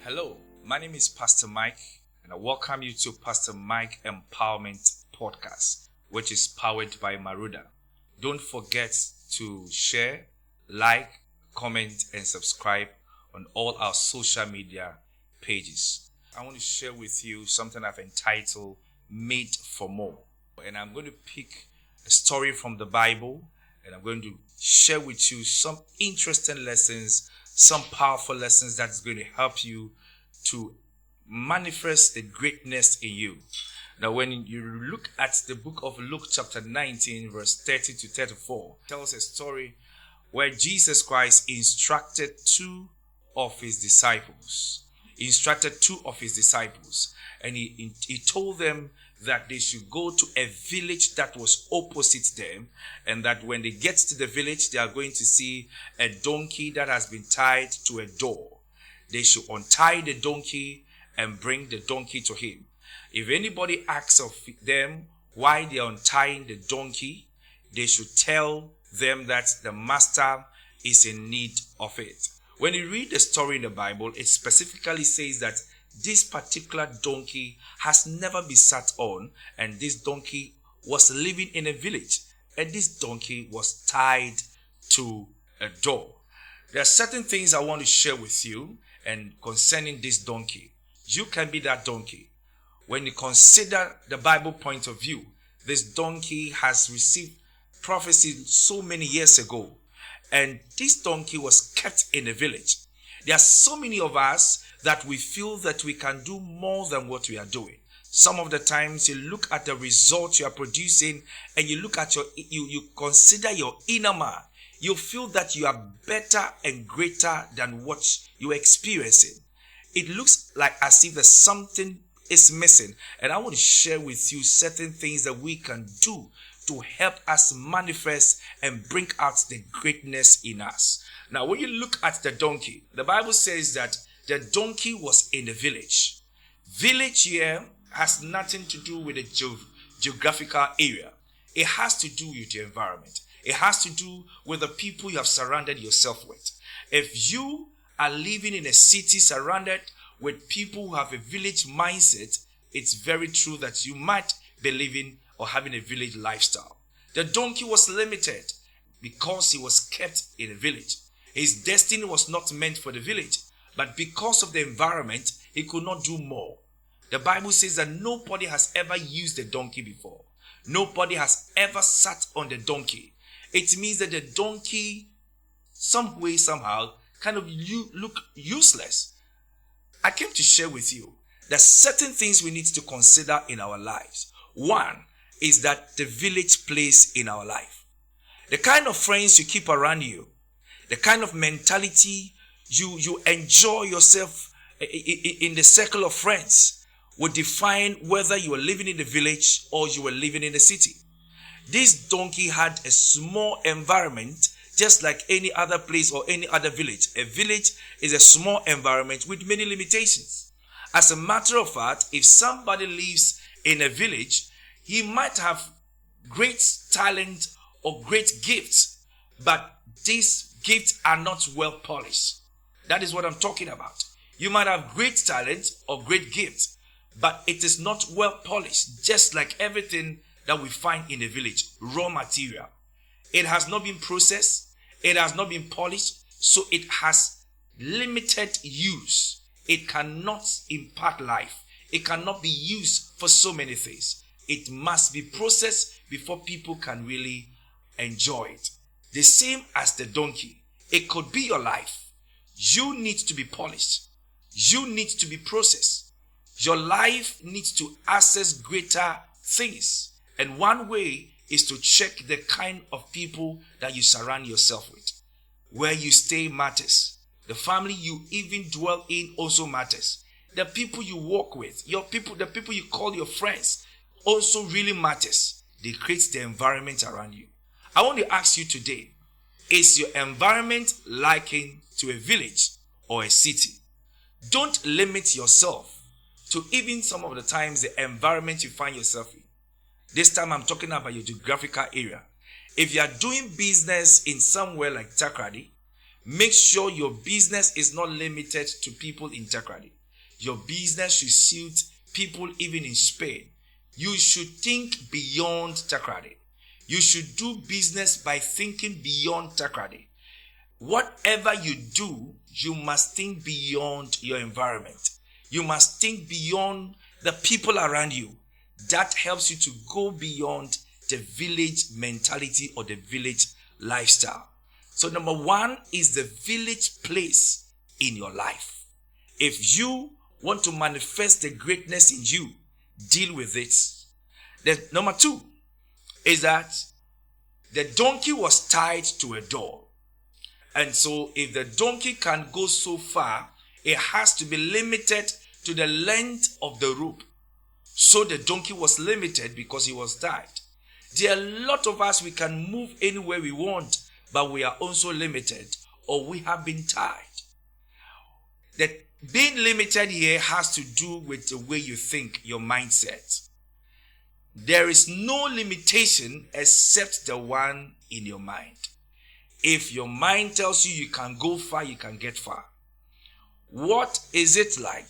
Hello, my name is Pastor Mike, and I welcome you to Pastor Mike Empowerment Podcast, which is powered by Maruda. Don't forget to share, like, comment, and subscribe on all our social media pages. I want to share with you something I've entitled Made for More. And I'm going to pick a story from the Bible, and I'm going to share with you some interesting lessons, some powerful lessons that's going to help you to manifest the greatness in you. Now, when you look at the book of Luke chapter 19, verse 30 to 34, it tells a story where Jesus Christ instructed two of his disciples. And he told them that they should go to a village that was opposite them, and that when they get to the village, they are going to see a donkey that has been tied to a door. They should untie the donkey and bring the donkey to him. If anybody asks of them why they are untying the donkey, they should tell them that the master is in need of it. When you read the story in the Bible, it specifically says that this particular donkey has never been sat on, and this donkey was living in a village, and this donkey was tied to a door. There are certain things I want to share with you and concerning this donkey. You can be that donkey. When you consider the Bible point of view, this donkey has received prophecy so many years ago, and this donkey was kept in a village. There are so many of us that we feel that we can do more than what we are doing. Some of the times you look at the results you are producing, and you look at you consider your inner man. You feel that you are better and greater than what you're experiencing. It looks like as if there's something is missing. And I want to share with you certain things that we can do to help us manifest and bring out the greatness in us. Now, when you look at the donkey, the Bible says that the donkey was in a village. Village here has nothing to do with the geographical area. It has to do with the environment. It has to do with the people you have surrounded yourself with. If you are living in a city surrounded with people who have a village mindset, it's very true that you might be living or having a village lifestyle. The donkey was limited because he was kept in a village. His destiny was not meant for the village, but because of the environment, he could not do more. The Bible says that nobody has ever used a donkey before. Nobody has ever sat on the donkey. It means that the donkey, some way, somehow, kind of look useless. I came to share with you that certain things we need to consider in our lives. One is that the village plays in our life. The kind of friends you keep around you, the kind of mentality you enjoy yourself in the circle of friends will define whether you are living in the village or you are living in the city. This donkey had a small environment just like any other place or any other village. A village is a small environment with many limitations. As a matter of fact, if somebody lives in a village, he might have great talent or great gifts, but these gifts are not well polished. That is what I'm talking about. You might have great talent or great gifts, but it is not well polished, just like everything that we find in the village, raw material. It has not been processed, it has not been polished, so it has limited use. It cannot impart life. It cannot be used for so many things. It must be processed before people can really enjoy it. The same as the donkey. It could be your life. You need to be polished. You need to be processed. Your life needs to access greater things. And one way is to check the kind of people that you surround yourself with. Where you stay matters. The family you even dwell in also matters. The people you work with, the people you call your friends also really matters. They create the environment around you. I want to ask you today, is your environment likened to a village or a city? Don't limit yourself to even some of the times the environment you find yourself in. This time I'm talking about your geographical area. If you are doing business in somewhere like Takrady, make sure your business is not limited to people in Takrady. Your business should suit people even in Spain. You should think beyond Takrady. You should do business by thinking beyond Takrady. Whatever you do, you must think beyond your environment. You must think beyond the people around you. That helps you to go beyond the village mentality or the village lifestyle. So number one is the village place in your life. If you want to manifest the greatness in you, deal with it. Then number two is that the donkey was tied to a door. And so if the donkey can go so far, it has to be limited to the length of the rope. So the donkey was limited because he was tied. There are a lot of us, we can move anywhere we want, but we are also limited, or we have been tied. That being limited here has to do with the way you think, your mindset. There is no limitation except the one in your mind. If your mind tells you you can go far, you can get far. What is it like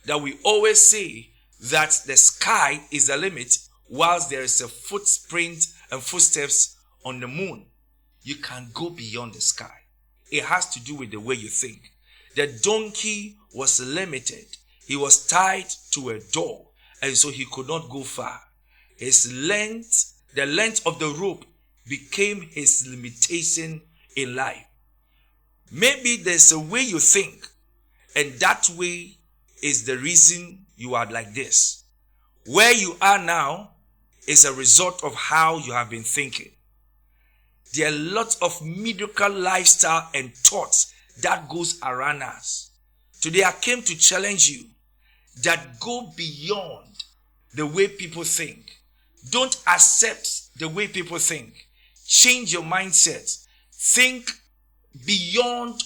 that we always say that the sky is the limit, whilst there is a footprint and footsteps on the moon? You can go beyond the sky. It has to do with the way you think. The donkey was limited. He was tied to a door, and so he could not go far. His length, the length of the rope, became his limitation in life. Maybe there's a way you think, and that way is the reason you are like this. Where you are now is a result of how you have been thinking. There are lots of mediocre lifestyle and thoughts that goes around us. Today I came to challenge you that go beyond the way people think. Don't accept the way people think. Change your mindset. Think beyond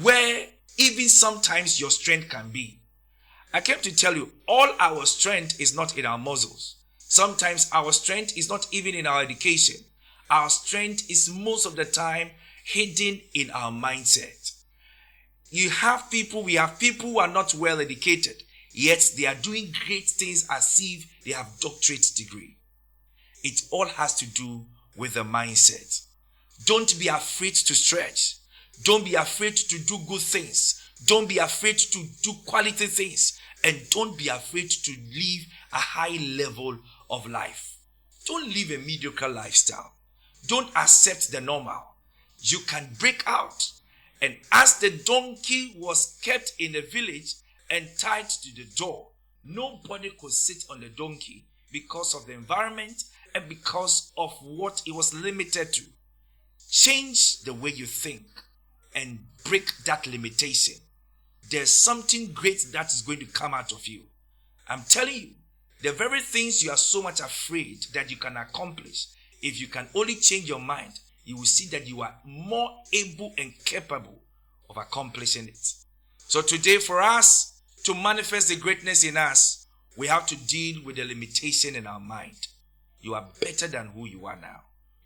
where even sometimes your strength can be. I came to tell you, all our strength is not in our muscles. Sometimes our strength is not even in our education. Our strength is most of the time hidden in our mindset. We have people who are not well educated, yet they are doing great things as if they have doctorate degree. It all has to do with the mindset. Don't be afraid to stretch. Don't be afraid to do good things. Don't be afraid to do quality things. And don't be afraid to live a high level of life. Don't live a mediocre lifestyle. Don't accept the normal. You can break out. And as the donkey was kept in the village and tied to the door, nobody could sit on the donkey because of the environment and because of what it was limited to. Change the way you think and break that limitation. There's something great that is going to come out of you. I'm telling you, the very things you are so much afraid that you can accomplish, if you can only change your mind, you will see that you are more able and capable of accomplishing it. So today, for us to manifest the greatness in us, we have to deal with the limitation in our mind. You are better than who you are now.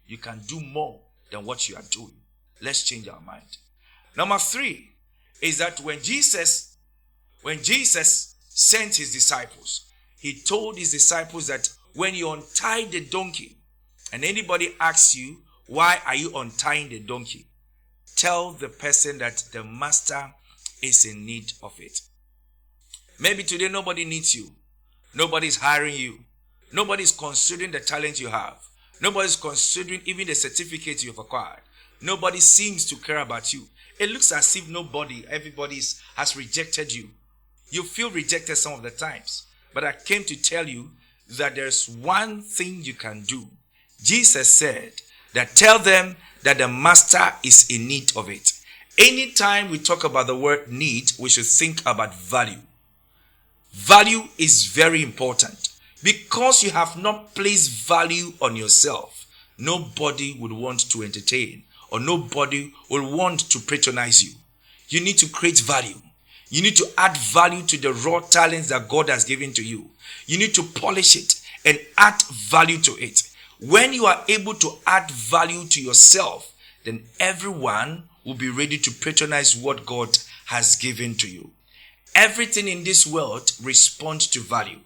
You can do more than what you are doing. Let's change our mind. Number 3 is that when Jesus sent his disciples, he told his disciples that when you untie the donkey and anybody asks you, why are you untying the donkey? Tell the person that the master is in need of it. Maybe today nobody needs you. Nobody's hiring you. Nobody's considering the talent you have. Nobody's considering even the certificate you've acquired. Nobody seems to care about you. It looks as if everybody has rejected you. You feel rejected some of the times. But I came to tell you that there's one thing you can do. Jesus said that tell them that the master is in need of it. Anytime we talk about the word need, we should think about value. Value is very important. Because you have not placed value on yourself, nobody would want to entertain or nobody will want to patronize you. You need to create value. You need to add value to the raw talents that God has given to you. You need to polish it and add value to it. When you are able to add value to yourself, then everyone will be ready to patronize what God has given to you. Everything in this world responds to value.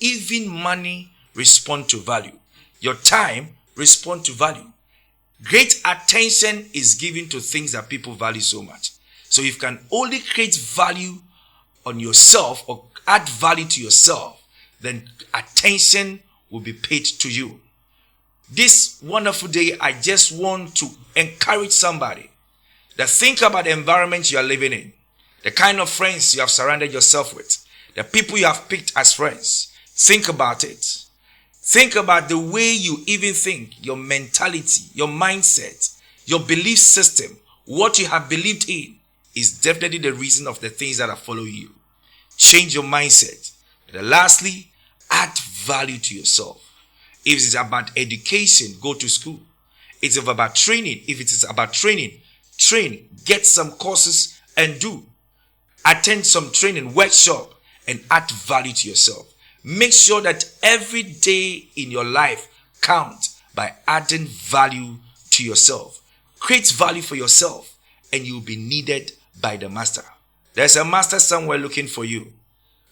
Even money responds to value. Your time responds to value. Great attention is given to things that people value so much. So if you can only create value on yourself or add value to yourself, then attention will be paid to you. This wonderful day, I just want to encourage somebody that think about the environment you are living in, the kind of friends you have surrounded yourself with, the people you have picked as friends. Think about it. Think about the way you even think, your mentality, your mindset, your belief system, what you have believed in is definitely the reason of the things that are following you. Change your mindset. And lastly, add value to yourself. If it's about education, go to school. It's about training. If it is about training, train. Get some courses and do. Attend some training, workshop, and add value to yourself. Make sure that every day in your life counts by adding value to yourself. Create value for yourself and you'll be needed by the master. There's a master somewhere looking for you.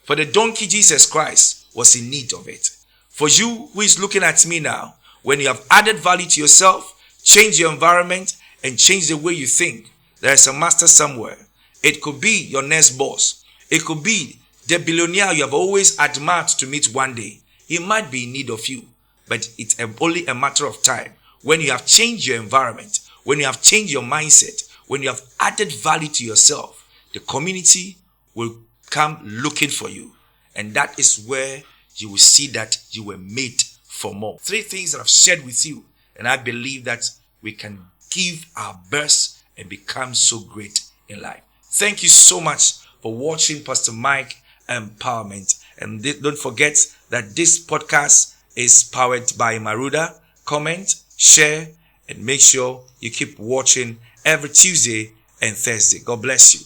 For the donkey, Jesus Christ was in need of it. For you who is looking at me now, when you have added value to yourself, change your environment and change the way you think, there's a master somewhere. It could be your next boss. It could be the billionaire you have always admired to meet one day. He might be in need of you, but it's only a matter of time. When you have changed your environment, when you have changed your mindset, when you have added value to yourself, the community will come looking for you. And that is where you will see that you were made for more. 3 things that I've shared with you, and I believe that we can give our best and become so great in life. Thank you so much for watching Pastor Mike Empowerment. And don't forget that this podcast is powered by Maruda. Comment, share, and make sure you keep watching every Tuesday and Thursday. God bless you.